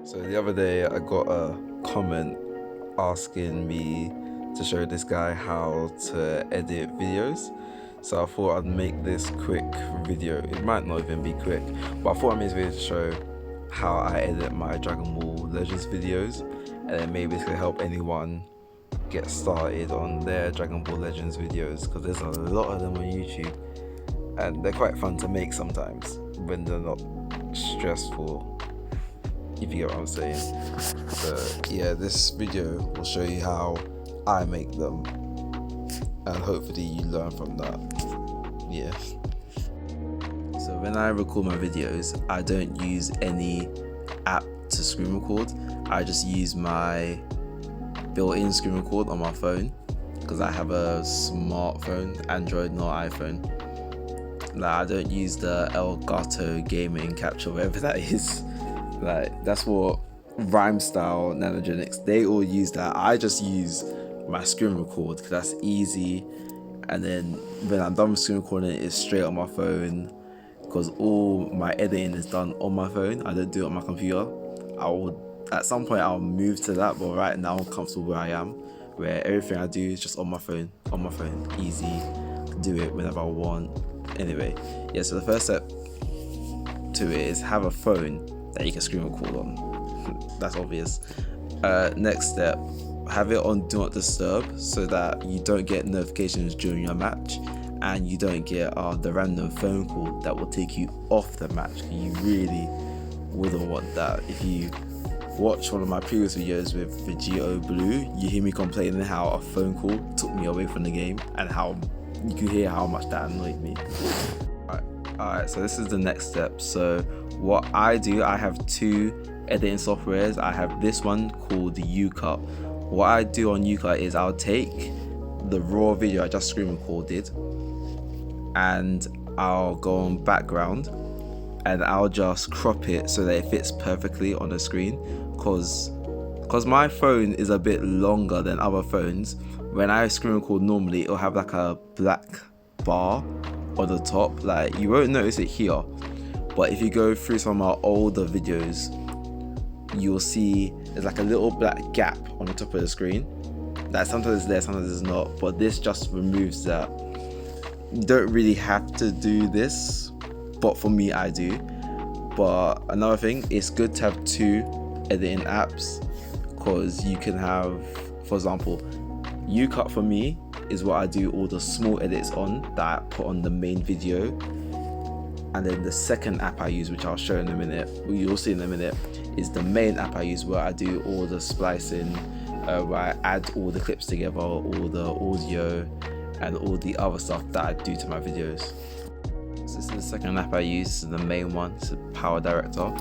So the other day I got a comment asking me to show this guy how to edit videos. So I thought I'd make this quick video. It might not even be quick, but I thought I'd make this video to show how I edit my DragonBall Legends videos, and then maybe it's gonna help anyone get started on their DragonBall Legends videos, because there's a lot of them on YouTube and they're quite fun to make sometimes when they're not stressful, if you get what I'm saying. So yeah, this video will show you how I make them, and hopefully you learn from that. Yeah. So when I record my videos, I don't use any app to screen record. I just use my built-in screen record on my phone, because I have a smartphone, Android, not iPhone. Like, I don't use the Elgato gaming capture, whatever that is. Like, that's what Rhyme Style, Nanogenics, they all use that. I just use my screen record because that's easy, and then when I'm done with screen recording, it's straight on my phone, because all my editing is done on my phone. I don't do it on my computer. At some point I'll move to that, but right now I'm comfortable where I am, where everything I do is just on my phone, easy, do it whenever I want. Anyway, yeah, so the first step to it is have a phone that you can screen record on. That's obvious. Next step, have it on do not disturb, so that you don't get notifications during your match, and you don't get the random phone call that will take you off the match. You really wouldn't want that. If you watch one of my previous videos with Vegito Blue, you hear me complaining how a phone call took me away from the game, and how you can hear how much that annoyed me. Alright, so this is the next step. So what I do, I have two editing softwares. I have this one called the Youcut. What I do on Youcut is I'll take the raw video I just screen recorded, and I'll go on background, and I'll just crop it so that it fits perfectly on the screen, because my phone is a bit longer than other phones. When I screen record normally, it'll have like a black bar on the top. Like, you won't notice it here, but if you go through some of our older videos, you'll see there's like a little black gap on the top of the screen. Like, sometimes it's there, sometimes it's not, but this just removes that. You don't really have to do this, but for me I do. But another thing, it's good to have two editing apps, because you can have, for example, Youcut for me is what I do all the small edits on that I put on the main video, and then the second app I use, which I'll show in a minute, you'll see in a minute, is the main app I use, where I do all the splicing, where I add all the clips together, all the audio, and all the other stuff that I do to my videos. So this is the second app I use. This is the main one. It's a Power Director.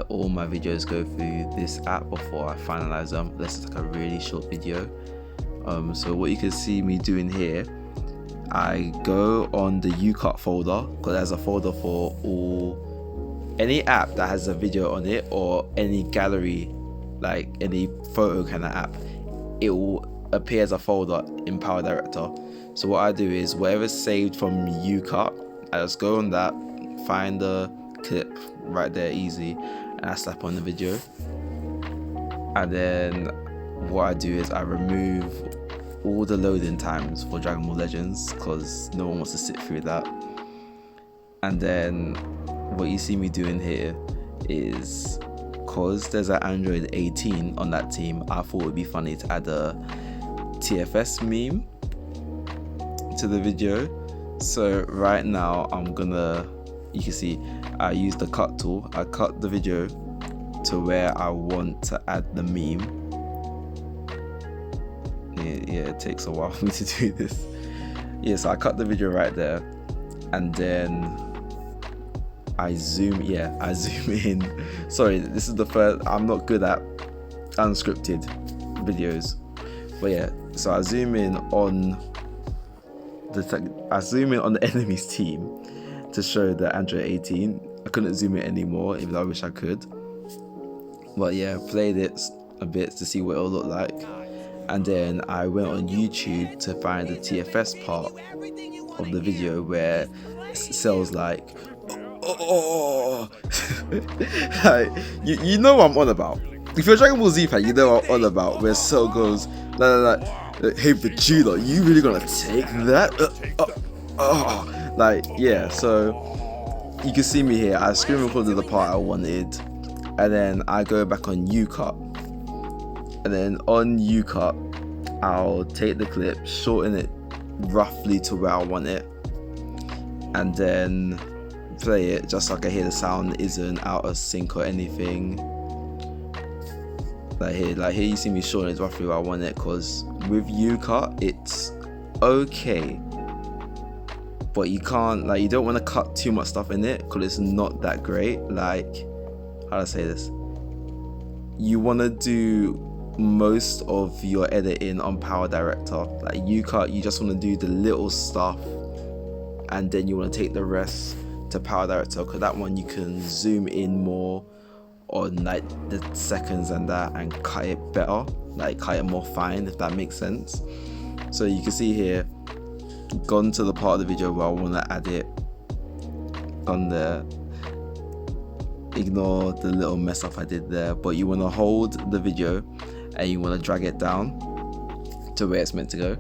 All my videos go through this app before I finalize them. This is like a really short video. So what you can see me doing here, I go on the Youcut folder, because there's a folder for any app that has a video on it, or any gallery, like any photo kind of app. It will appear as a folder in Power Director. So what I do is, whatever's saved from Youcut, I just go on that, find the clip right there, easy, and I slap on the video. And then what I do is I remove all the loading times for DragonBall Legends, because no one wants to sit through that. And then what you see me doing here is, because there's an Android 18 on that team, I thought it would be funny to add a TFS meme to the video. So right now you can see I use the cut tool. I cut the video to where I want to add the meme. Yeah, it takes a while for me to do this. Yeah, so I cut the video right there, and then I zoom in. Sorry, this is the first, I'm not good at unscripted videos, but yeah, so I zoom in on the enemy's team to show the Android 18. I couldn't zoom in anymore, even though I wish I could. But yeah, played it a bit to see what it'll look like, and then I went on YouTube to find the TFS part of the video where it sells like, Oh, like, you know what I'm on about. If you're a Dragon Ball Z fan, you know what I'm on about. Where Cell goes, like, hey Vegeta, you really gonna take that? Like, yeah. So you can see me here. I screen recorded the part I wanted, and then I go back on Youcut, and then on Youcut, I'll take the clip, shorten it roughly to where I want it, and then play it just so I can hear the sound isn't out of sync or anything. Like here you see me shorten it roughly where I want it, because with Youcut it's okay, but you can't, like, you don't want to cut too much stuff in it because it's not that great. Like, how do I say this? You want to do most of your editing on Power Director. Like Youcut, you just want to do the little stuff, and then you want to take the rest to Power Director, because that one you can zoom in more on like the seconds and that, and cut it better, like cut it more fine, if that makes sense. So you can see here, gone to the part of the video where I want to add it, gone there. Ignore the little mess up I did there, but you want to hold the video and you want to drag it down to where it's meant to go,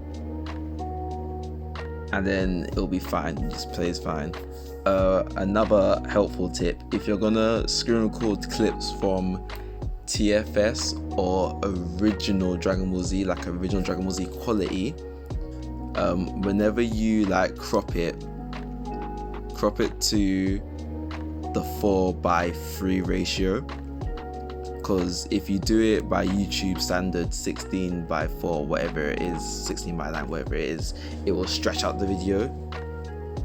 and then it'll be fine. It just plays fine. Another helpful tip: if you're gonna screen record clips from TFS or original Dragon Ball Z, like original Dragon Ball Z quality, whenever you like crop it to the 4:3 ratio, because if you do it by YouTube standard 16:4, whatever it is, 16:9, whatever it is, it will stretch out the video,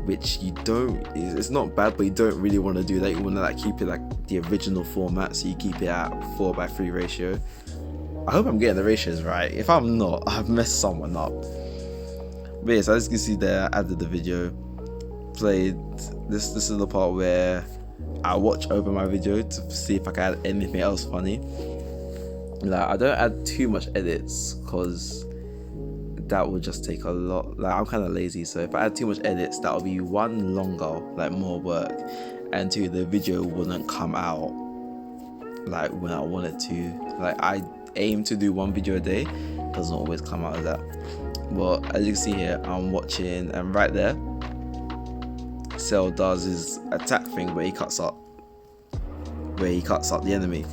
which you don't, it's not bad, but you don't really want to do that. You want to like keep it like the original format, so you keep it at 4:3 ratio. I hope I'm getting the ratios right. If I'm not, I've messed someone up. But yeah, so as you can see there, I added the video, played this is the part where I watch over my video to see if I can add anything else funny. Like, I don't add too much edits because that would just take a lot. Like, I'm kind of lazy, so if I add too much edits, that will be one, longer, like more work, and two, the video wouldn't come out like when I want it to. Like, I aim to do one video a day, doesn't always come out as that. But as you can see here, I'm watching, and right there, Cell does his attack thing where he cuts up the enemy.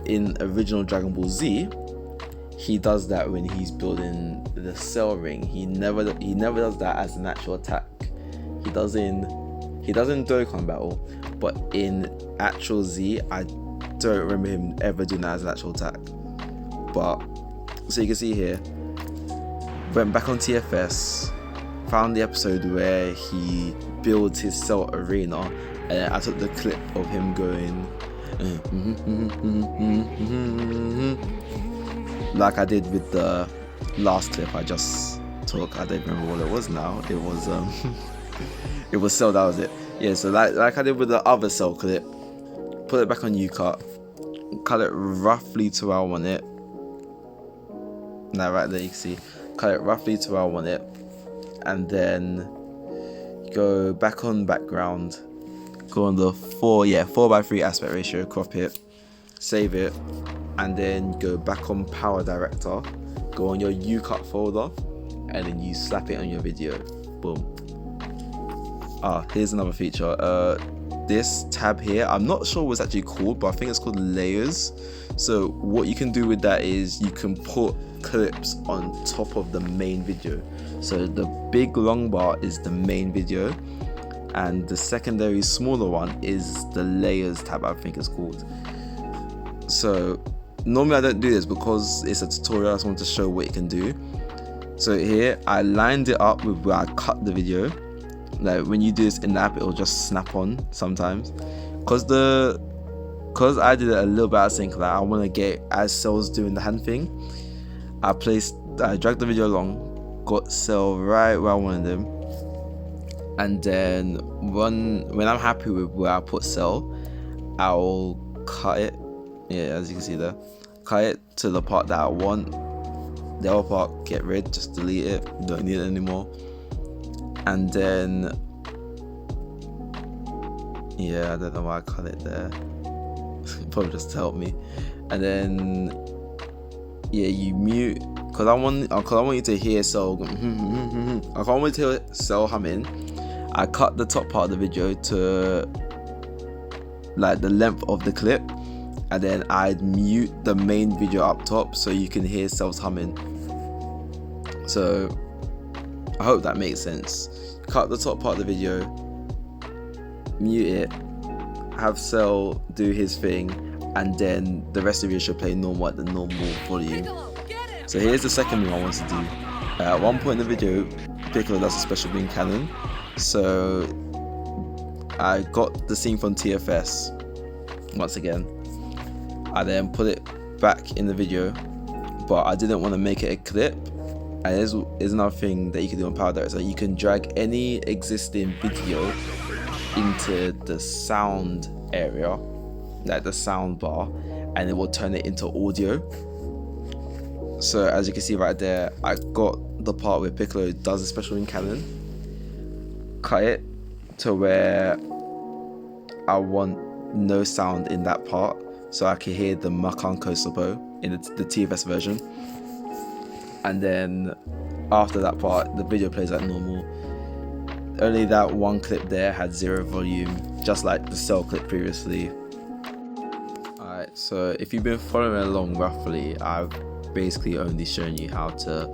In original Dragon Ball Z, he does that when he's building the Cell ring. He never does that as an actual attack. He does in Dokkan Battle, but in actual Z, I don't remember him ever doing that as an actual attack. But so you can see here, went back on TFS, found the episode where he builds his Cell arena, and I took the clip of him going like I did with the last clip I just took. I don't remember what it was now. It was it was Cell, that was it. Yeah, so like I did with the other Cell clip, put it back on Youcut, cut it roughly to where I want it. Now right there you can see, cut it roughly to where I want it, and then go back on background, go on the 4:3 aspect ratio, crop it, save it, and then go back on Power Director, go on your Youcut folder, and then you slap it on your video. Boom. Here's another feature. This tab here, I'm not sure what it's actually called, but I think it's called layers. So what you can do with that is you can put clips on top of the main video. So the big long bar is the main video, and the secondary smaller one is the layers tab, I think it's called. So normally I don't do this because it's a tutorial. I just want to show what you can do. So here I lined it up with where I cut the video. Like when you do this in the app, it'll just snap on sometimes, because I did it a little bit out of sync. Like I want to get as Cell's doing the hand thing, I dragged the video along, got Cell right where I wanted him, and then when I'm happy with where I put Cell, I'll cut it. Yeah, as you can see there, cut it to the part that I want. The other part, get rid, just delete it, don't need it anymore. And then Yeah, I don't know why I cut it there. Probably just to help me. And then yeah, you mute, because I want you to hear Cell. I can't wait to hear Cell humming. I cut the top part of the video to like the length of the clip, and then I'd mute the main video up top so you can hear Cell's humming. So I hope that makes sense. Cut the top part of the video, mute it, have Cell do his thing, and then the rest of you should play normal at the normal volume. So here's the second thing I want to do. At one point in the video, Piccolo does a special beam cannon. So I got the scene from TFS once again. I then put it back in the video, but I didn't want to make it a clip. And there's another thing that you can do on Power Director. You can drag any existing video into the sound area, like the sound bar, and it will turn it into audio. So as you can see right there, I got the part where Piccolo does a special beam cannon, cut it to where I want no sound in that part, so I can hear the Makanko Sopo in the TFS version. And then after that part, the video plays like normal. Only that one clip there had 0 volume, just like the Cell clip previously. Alright, so if you've been following along roughly, I've basically only shown you how to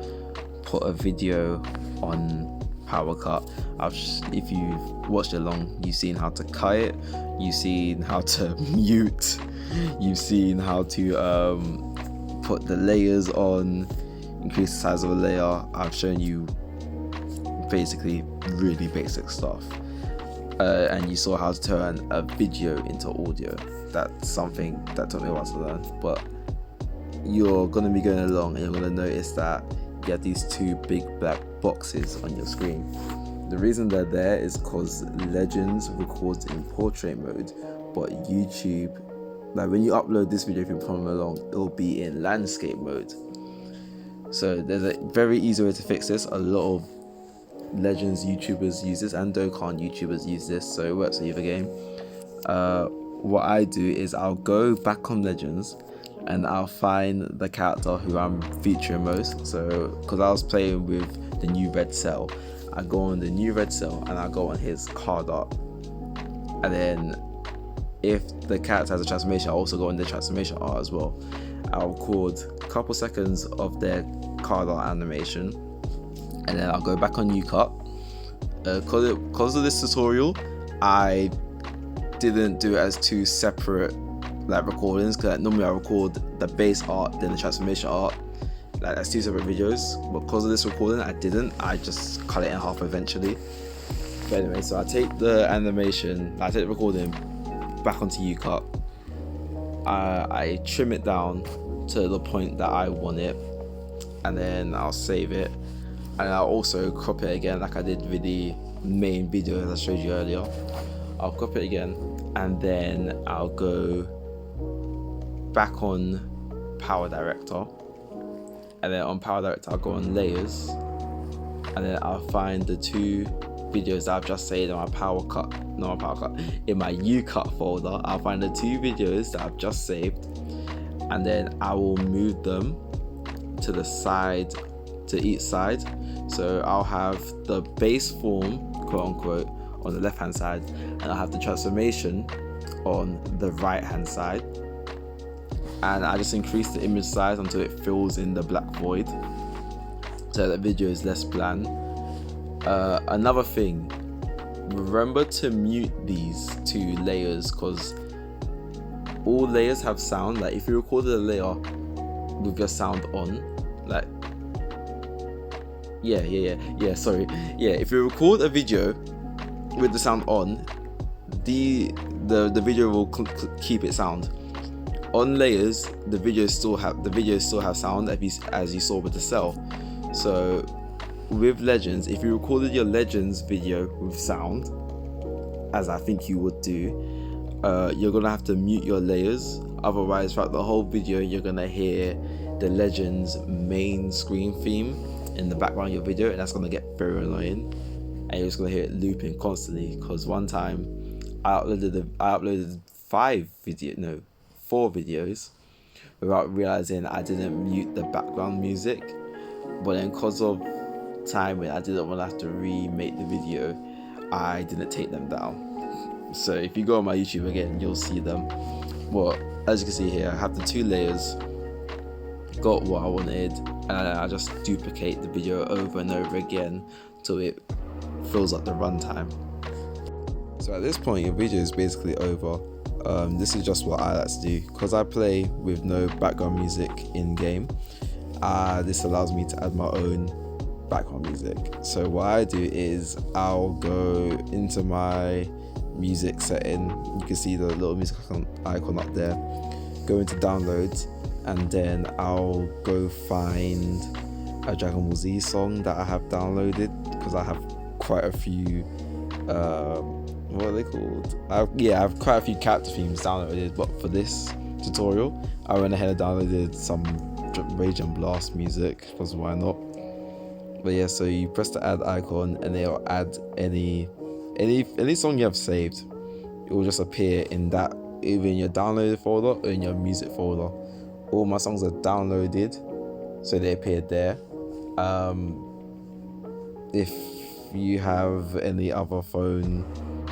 put a video on PowerCut. If you've watched along, you've seen how to cut it, you've seen how to mute, you've seen how to put the layers on, increase the size of a layer. I've shown you basically really basic stuff, and you saw how to turn a video into audio. That's something that took me a while to learn, but you're going to be going along and you're going to notice that you have these 2 big black boxes on your screen. The reason they're there is because Legends records in portrait mode, but YouTube, like when you upload this video, if you're following along, it'll be in landscape mode. So there's a very easy way to fix this. A lot of Legends YouTubers use this, and Dokkan YouTubers use this, so it works for either game. What I do is I'll go back on Legends and I'll find the character who I'm featuring most. So because I was playing with the new red Cell, I go on the new red Cell and I go on his card art, and then if the character has a transformation, I also go on the transformation art as well. I'll record a couple seconds of their card art animation, and then I'll go back on Youcut. Because of this tutorial, I didn't do it as 2 separate like recordings, because like, normally I record the base art then the transformation art, like that's 2 separate videos. But because of this recording, I didn't. I just cut it in half eventually. But anyway, so I take the animation, I take the recording back onto Youcut. I trim it down to the point that I want it, and then I'll save it, and I'll also crop it again like I did with the main video as I showed you earlier. I'll crop it again, and then I'll go back on Power Director, and then on Power Director I'll go on Layers, and then I'll find the 2 videos that I've just saved in my in my Youcut folder. I'll find the 2 videos that I've just saved, and then I will move them to the side, to each side. So I'll have the base form, quote unquote, on the left hand side, and I'll have the transformation on the right hand side. And I just increase the image size until it fills in the black void, so the video is less bland. Another thing, remember to mute these 2 layers, because all layers have sound. Like if you recorded a layer with your sound on, like if you record a video with the sound on, the video will keep its sound. On Layers, the videos still have sound, as you saw with the Cell. So with Legends, if you recorded your Legends video with sound, as I think you would do, you're gonna have to mute your layers. Otherwise, throughout the whole video, you're gonna hear the Legends main screen theme in the background of your video, and that's gonna get very annoying. And you're just gonna hear it looping constantly. Because one time I uploaded 4 videos without realizing I didn't mute the background music. But then because of timing, I didn't want to have to remake the video. I didn't take them down. So if you go on my YouTube again, you'll see them. But as you can see here, I have the 2 layers, got what I wanted, and I just duplicate the video over and over again till it fills up the runtime. So at this point, your video is basically over. This is just what I like to do because I play with no background music in game. This allows me to add my own background music. So what I do is I'll go into my music setting. You can see the little music icon up there. Go into downloads, and then I'll go find a Dragon Ball Z song that I have downloaded because I have quite a few. What are they called? I have quite a few character themes downloaded, but for this tutorial, I went ahead and downloaded some Rage and Blast music because why not? But yeah, so you press the add icon and it'll add any song you have saved. It will just appear in that, either in your downloaded folder or in your music folder. All my songs are downloaded, so they appeared there. If you have any other phone,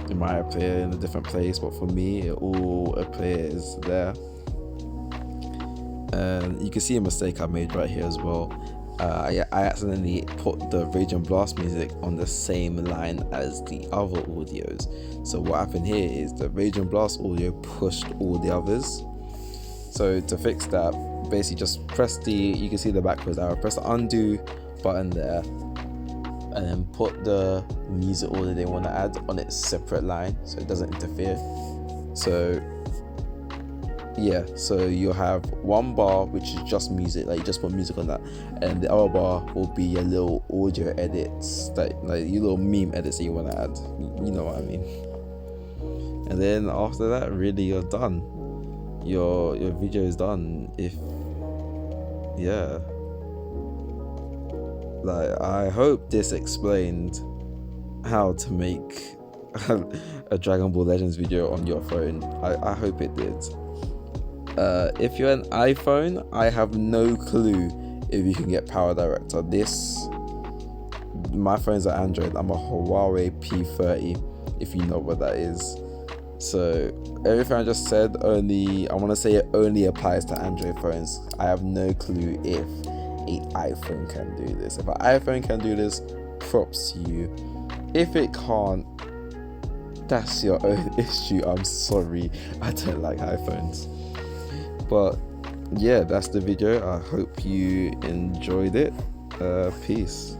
it might appear in a different place, but for me, it all appears there. And you can see a mistake I made right here as well. I accidentally put the Rage and Blast music on the same line as the other audios. So what happened here is the Rage and Blast audio pushed all the others. So to fix that, basically just press you can see the backwards arrow, press the undo button there, and then put the music order they want to add on its separate line so it doesn't interfere. So yeah, so you'll have one bar which is just music, like you just put music on that, and the other bar will be your little audio edits, like your little meme edits that you want to add. You know what I mean. And then after that, really you're done. Your video is done. Like, I hope this explained how to make a Dragon Ball Legends video on your phone. I hope it did. If you're an iPhone, I have no clue if you can get Power Director. My phone's are Android. I'm a Huawei P30, if you know what that is. So everything I just said I want to say it only applies to Android phones. I have no clue if an iPhone can do this. If an iPhone can do this, props to you. If it can't, that's your own issue. I'm sorry, I don't like iPhones. But yeah, that's the video. I hope you enjoyed it. Peace.